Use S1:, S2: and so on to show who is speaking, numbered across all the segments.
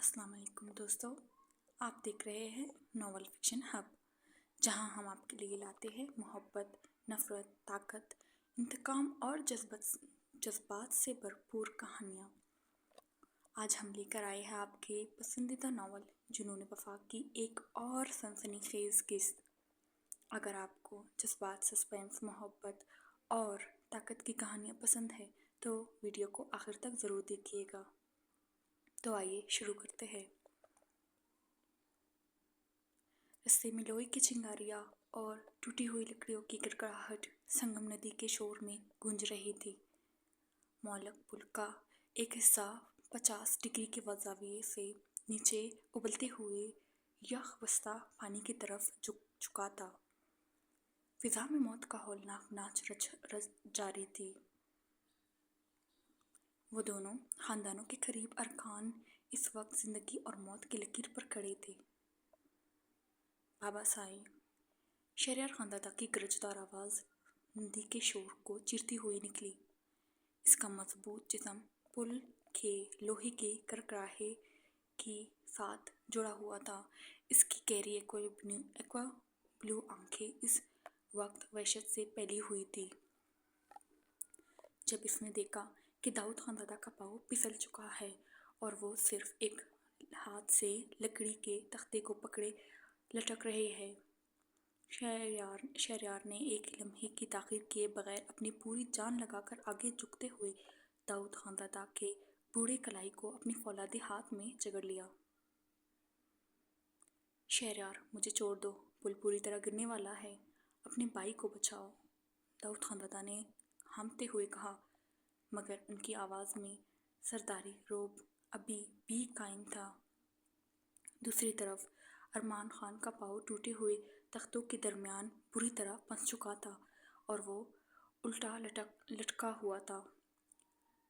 S1: السلام علیکم دوستو، آپ دیکھ رہے ہیں ناول فکشن ہب، جہاں ہم آپ کے لیے لاتے ہیں محبت، نفرت، طاقت، انتقام اور جذبات سے بھرپور کہانیاں۔ آج ہم لے کر آئے ہیں آپ کے پسندیدہ ناول جنون وفا کی ایک اور سنسنی خیز قسط۔ اگر آپ کو جذبات، سسپینس، محبت اور طاقت کی کہانیاں پسند ہے تو ویڈیو کو آخر تک ضرور دیکھیے گا۔ تو آئیے شروع کرتے ہیں۔ رستے میں لوہے کی چنگاریاں اور ٹوٹی ہوئی لکڑیوں کی گڑگڑاہٹ سنگم ندی کے شور میں گونج رہی تھی۔ معلق پل کا ایک حصہ 50 ڈگری کے زاویے سے نیچے ابلتے ہوئے یخ وسطی پانی کی طرف جھک چکا تھا۔ فضا میں موت کا ہولناک ناچ رچ جاری تھی۔ وہ دونوں خاندانوں کے قریب ارکان اس وقت زندگی اور موت کی لکیر پر کھڑے تھے۔ بابا سائی، شہریار خاندادہ کی گرجدار آواز ندی کے شور کو چیرتی ہوئی نکلی۔ اس کا مضبوط جسم پل کے لوہے کے کرکراہے کے ساتھ جڑا ہوا تھا۔ اس کی گہری ایکوا بلو آنکھیں اس وقت وحشت سے پھیلی ہوئی تھیں۔ جب اس نے دیکھا کہ داؤد خاندادہ کا پاؤں پھسل چکا ہے اور وہ صرف ایک ہاتھ سے لکڑی کے تختے کو پکڑے لٹک رہے ہیں، شہریار نے ایک لمحے کی تاخیر کیے بغیر اپنی پوری جان لگا کر آگے جھکتے ہوئے داؤد خاندادہ کے بوڑھے کلائی کو اپنے فولادی ہاتھ میں جگڑ لیا۔ شہریار، مجھے چھوڑ دو، پل پوری طرح گرنے والا ہے، اپنے بھائی کو بچاؤ، داؤد خاندادہ نے ہانپتے ہوئے کہا، مگر ان کی آواز میں سرداری رعب ابھی بھی قائم تھا۔ دوسری طرف ارمان خان کا پاؤں ٹوٹے ہوئے تختوں کے درمیان بری طرح پھنس چکا تھا اور وہ الٹا لٹکا ہوا تھا۔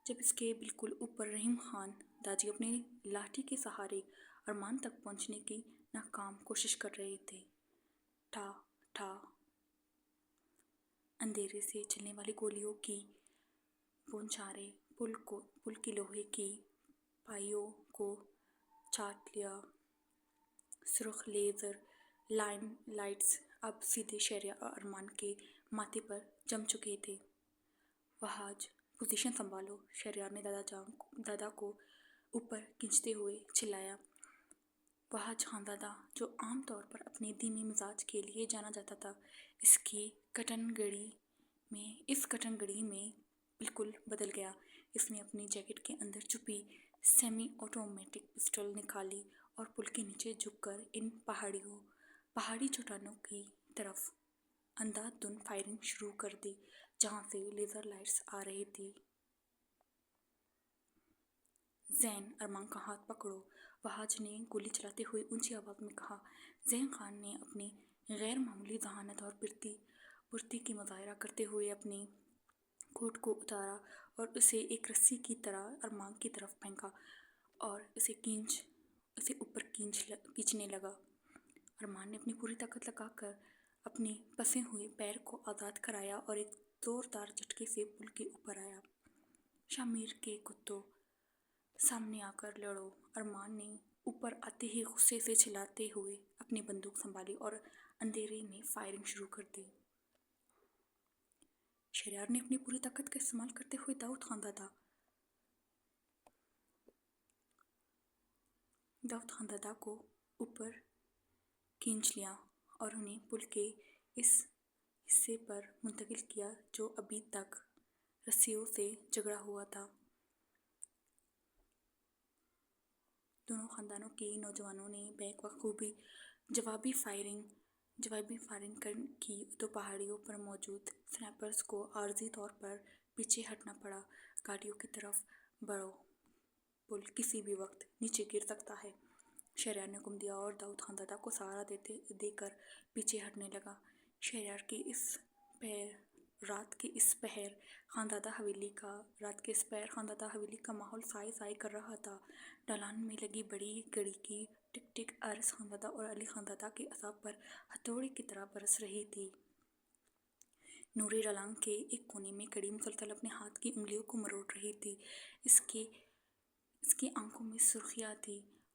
S1: جب اس کے بالکل اوپر رحیم خان داجی اپنی لاٹھی کے سہارے ارمان تک پہنچنے کی ناکام کوشش کر رہے تھے۔ ٹھا ٹھا اندھیرے سے چلنے والی گولیوں کی بوچھاریں پل کے لوہے کی پہیوں کو چاٹ لیا۔ سرخ لیزر لائٹس اب سیدھے شہریار اور ارمان کے ماتھے پر جم چکے تھے۔ وہاج، پوزیشن سنبھالو، شہریار نے دادا کو اوپر کھینچتے ہوئے چلایا۔ وہاج خاندادہ، جو عام طور پر اپنے دھیمے مزاج کے لیے جانا جاتا تھا، اس کٹن گھڑی میں بالکل بدل گیا۔ اس نے اپنی جیکٹ کے اندر چھپی سیمی آٹومیٹک پسٹل نکالی اور پل کے نیچے جھک کر ان پہاڑی چٹانوں کی طرف اندھا دھند فائرنگ شروع کر دی جہاں سے لیزر لائٹس آ رہی تھیں۔ زین، ارمان کا ہاتھ پکڑو، وہاج نے گولی چلاتے ہوئے اونچی آواز میں کہا۔ زین خان نے اپنی غیر معمولی ذہانت اور پھرتی کی مظاہرہ کرتے ہوئے اپنے کوٹ کو اتارا اور اسے ایک رسی کی طرح ارمان کی طرف پھینکا اور اسے اوپر کھینچنے لگا۔ ارمان نے اپنی پوری طاقت لگا کر اپنے پھنسے ہوئے پیر کو آزاد کرایا اور ایک زوردار جھٹکے سے پل کے اوپر آیا۔ شامیر کے کتوں، سامنے آ کر لڑو، ارمان نے اوپر آتے ہی غصے سے چلاتے ہوئے اپنی بندوق سنبھالی اور اندھیرے میں فائرنگ شروع کر دی۔ شہریار نے اپنی پوری طاقت کا استعمال کرتے ہوئے داؤد خاندادہ کو اوپر کھینچ لیا اور انہیں پل کے اس حصے پر منتقل کیا جو ابھی تک رسیوں سے جکڑا ہوا تھا۔ دونوں خاندانوں کے نوجوانوں نے بیک وقوع جوابی فائرنگ کی تو پہاڑیوں پر موجود سنائپرز کو عارضی طور پر پیچھے ہٹنا پڑا۔ گاڑیوں کی طرف بڑھو، پل کسی بھی وقت نیچے گر سکتا ہے، شہریار نے حکم دیا اور داؤد خاندادہ کو سہارا دے کر پیچھے ہٹنے لگا۔ رات کے اس پہر خاندادہ حویلی کا ماحول سائے سائے کر رہا تھا۔ ڈھلان میں لگی بڑی گھڑی کی ٹک ٹک ارس خاندادہ اور علی خاندادہ کے اعصاب پر ہتھوڑے کی طرح برس رہی تھی۔ نوری ڈھلان کے ایک کونے میں کھڑی مسلسل اپنے ہاتھ کی انگلیوں کو مروڑ رہی تھی۔ اس کی آنکھوں میں سرخیاں تھیں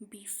S1: 20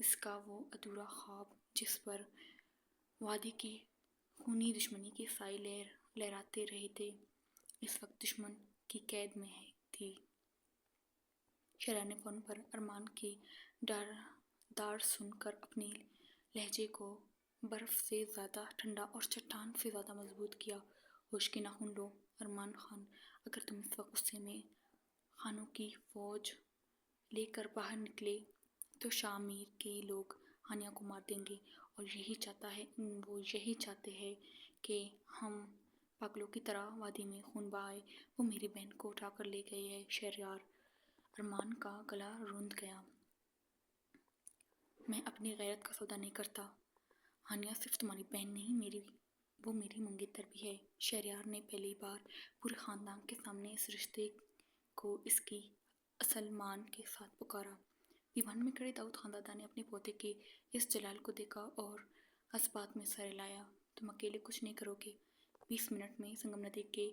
S1: اس کا وہ ادھورا خواب جس پر وادی کی خونی دشمنی کی سائے لہراتے رہے تھے، اس وقت دشمن کی قید میں تھی۔ شہریار نے فون پر ارمان کی داڑ سن کر اپنے لہجے کو برف سے زیادہ ٹھنڈا اور چٹان سے زیادہ مضبوط کیا۔ ہوش کے ناخن لو ارمان خان، اگر تم اس وقت غصے میں خانوں کی فوج لے کر باہر نکلے تو شاہ میر کے لوگ ہانیہ کو مار دیں گے، اور وہ یہی چاہتے ہیں کہ ہم پاگلوں کی طرح وادی میں خون بہائیں۔ وہ میری بہن کو اٹھا کر لے گئے ہیں۔ شہریار ارمان کا گلا روند گیا۔ میں اپنی غیرت کا سودا نہیں کرتا۔ ہانیہ صرف تمہاری بہن نہیں، وہ میری منگیتر بھی ہے۔ شہریار نے پہلی بار پورے خاندان کے سامنے اس رشتے کو اس کی اصل ماں کے ساتھ پکارا۔ دیوان میں کھڑے داؤد خان دادا نے اپنے پوتے کے اس جلال کو دیکھا اور اسبات میں سر ہلایا۔ تم اکیلے کچھ نہیں کرو گے۔ 20 منٹ میں سنگم ندی کے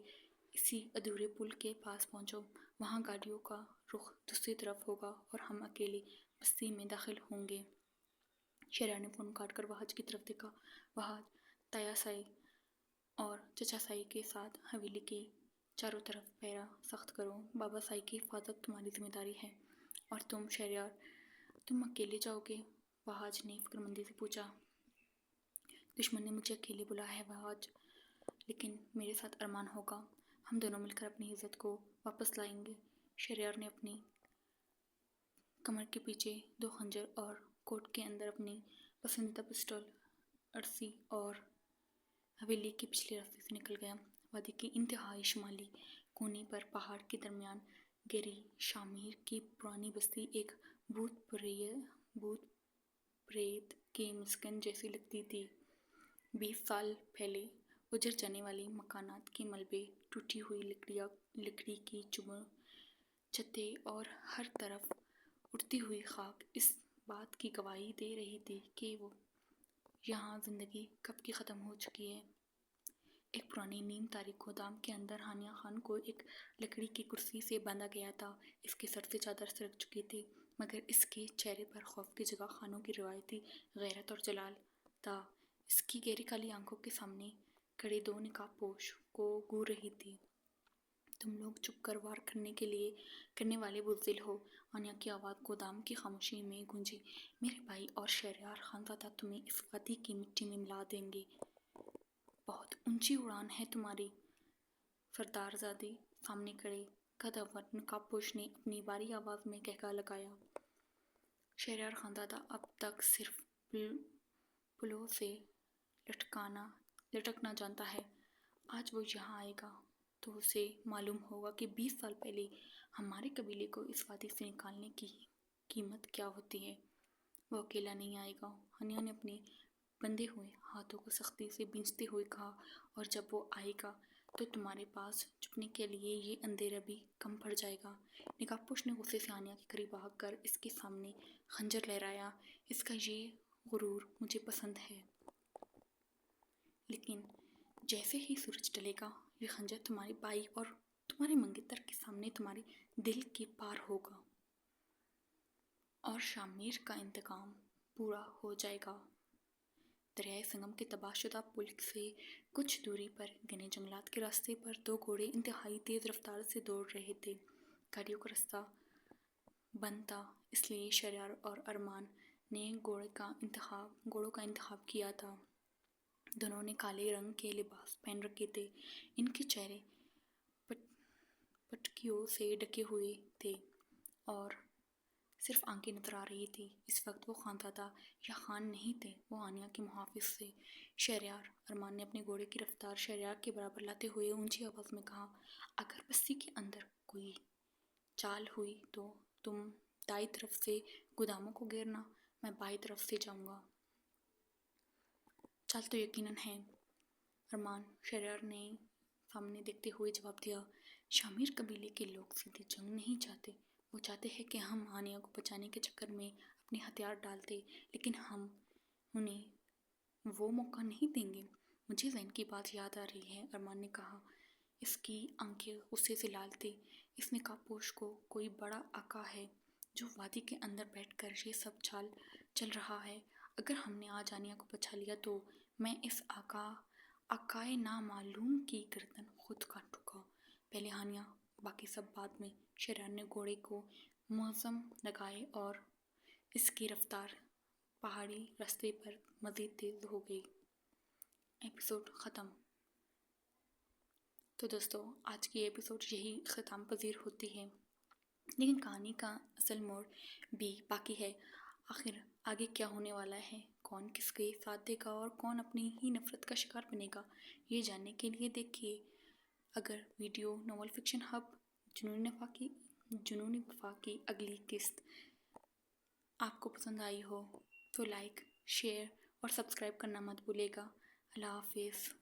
S1: اسی ادھورے پل کے پاس پہنچو۔ وہاں گاڑیوں کا رخ دوسری طرف ہوگا اور ہم اکیلے بستی میں داخل ہوں گے۔ شہریار نے فون کاٹ کر وہاج کی طرف دیکھا۔ وہاج، تایا سائی اور چچا سائی کے ساتھ حویلی کے چاروں طرف پہرا سخت کرو۔ بابا سائی کی حفاظت تمہاری ذمہ داری ہے۔ اور تم شہریار، تم اکیلے جاؤ گے؟ وہاج نے فکر مندی سے پوچھا۔ دشمن نے مجھے اکیلے بلایا ہے وہاج، لیکن میرے ساتھ ارمان ہوگا۔ ہم دونوں مل کر اپنی عزت کو واپس لائیں گے۔ شہریار نے اپنی کمر کے پیچھے 2 خنجر اور کوٹ کے اندر اپنی پسندیدہ پسٹل ارسی اور حویلی کے پچھلے راستے سے نکل گیا۔ وادی کے انتہائی شمالی کونے پر پہاڑ کے درمیان گہری شاہ میر کی پرانی بستی ایک بھوت پریت کے مسکن جیسی لگتی تھی۔ 20 سال پہلے اجڑ جانے والے مکانات کے ملبے، ٹوٹی ہوئی لکڑی کی چھتیں اور ہر طرف اڑتی ہوئی خاک اس بات کی گواہی دے رہی تھی کہ یہاں زندگی کب کی ختم ہو چکی ہے۔ ایک پرانے نیم تاریک گودام کے اندر ہانیہ خان کو ایک لکڑی کی کرسی سے باندھا گیا تھا۔ اس کے سر سے چادر سرک چکی تھی، مگر اس کے چہرے پر خوف کی جگہ خانوں کی روایتی غیرت اور جلال تھا۔ اس کی گہری کالی آنکھوں کے سامنے کھڑے 2 نقاب پوش کو گور رہی تھی۔ تم لوگ چپ کر وار کرنے والے بزدل ہو۔ ہانیہ کی آواز گودام کی خاموشی میں گونجی۔ میرے بھائی اور شہریار خانزادہ تمہیں اس وادی کی مٹی میں ملا دیں گے۔ بہت اونچی اڑان ہے تمہاری۔ سردارزادے سامنے کھڑے قدور نقاب پوش نے اپنی بھاری آواز میں قہقہہ لگایا۔ شہریار خانزادہ اب تک صرف پلوں سے لٹکنا جانتا ہے۔ آج وہ یہاں آئے گا تو اسے معلوم ہوگا کہ 20 سال پہلے ہمارے قبیلے کو اس وادی سے نکالنے کی قیمت کیا ہوتی ہے۔ وہ اکیلا نہیں آئے گا۔ ہانیہ نے اپنے بندھے ہوئے ہاتھوں کو سختی سے بھینچتے ہوئے کہا، اور جب وہ آئے گا تو تمہارے پاس چھپنے کے لیے یہ اندھیرا بھی کم پڑ جائے گا۔ نقاب پوش نے غصے سے ہانیہ کے قریب آ کر اس کے سامنے خنجر لہرایا۔ اس کا یہ غرور مجھے پسند ہے، لیکن جیسے ہی سورج ڈھلے گا یہ خنجر تمہارے بھائی اور تمہارے منگیتر کے سامنے تمہارے دل کے پار ہوگا، اور شاہ میر کا انتقام پورا ہو جائے گا۔ دریائے سنگم کے تباہ شدہ پل سے کچھ دوری پر گھنے جنگلات کے راستے پر 2 گھوڑے انتہائی تیز رفتار سے دوڑ رہے تھے۔ گاڑیوں کا راستہ بند تھا، اس لیے شہریار اور ارمان نے گھوڑوں کا انتخاب کیا تھا۔ دونوں نے کالے رنگ کے لباس پہن رکھے تھے۔ ان کے چہرے پٹکیوں سے ڈھکے ہوئے تھے اور صرف آنکھیں نظر آ رہی تھیں۔ اس وقت وہ خانزادہ یا خان نہیں تھے، وہ ہانیہ کے محافظ تھے۔ شہریار ارمان نے اپنے گھوڑے کی رفتار شہریار کے برابر لاتے ہوئے اونچی آواز میں کہا، اگر بستی کے اندر کوئی چال ہوئی تو تم دائیں طرف سے گوداموں کو گھیرنا، میں بائیں طرف سے جاؤں گا۔ چال تو یقیناً ہے، ارمان، شہریار نے سامنے دیکھتے ہوئے جواب دیا۔ شاہ میر قبیلے کے لوگ سیدھی جنگ نہیں چاہتے، وہ چاہتے ہیں کہ ہم ہانیہ کو بچانے کے چکر میں اپنے ہتھیار ڈال دیں، لیکن ہم انہیں وہ موقع نہیں دیں گے۔ مجھے زین کی بات یاد آ رہی ہے، ارمان نے کہا۔ اس کی آنکھیں غصے سے لال تھیں۔ اس نقاب پوش کو کوئی بڑا آقا ہے جو وادی کے اندر بیٹھ کر یہ سب چال چل رہا ہے۔ اگر ہم نے آج آنیہ کو بچا لیا تو میں اس آقائے نامعلوم کی گردن خود کاٹوں گا۔ پہلے آنیہ، باقی سب بعد میں۔ شہریار نے گھوڑے کو معظم لگائے اور اس کی رفتار پہاڑی راستے پر مزید تیز ہو گئی۔ ایپیسوڈ ختم۔ تو دوستو، آج کی ایپیسوڈ یہی ختم پذیر ہوتی ہے، لیکن کہانی کا اصل موڑ بھی باقی ہے۔ آخر آگے کیا ہونے والا ہے، کون کس کے ساتھ دے گا اور کون اپنی ہی نفرت کا شکار بنے گا، یہ جاننے کے لیے دیکھیے۔ اگر ویڈیو ناول فکشن ہب جنونِ وفا کی اگلی قسط آپ کو پسند آئی ہو تو لائک، شیئر اور سبسکرائب کرنا مت بھولیے گا۔ اللہ حافظ۔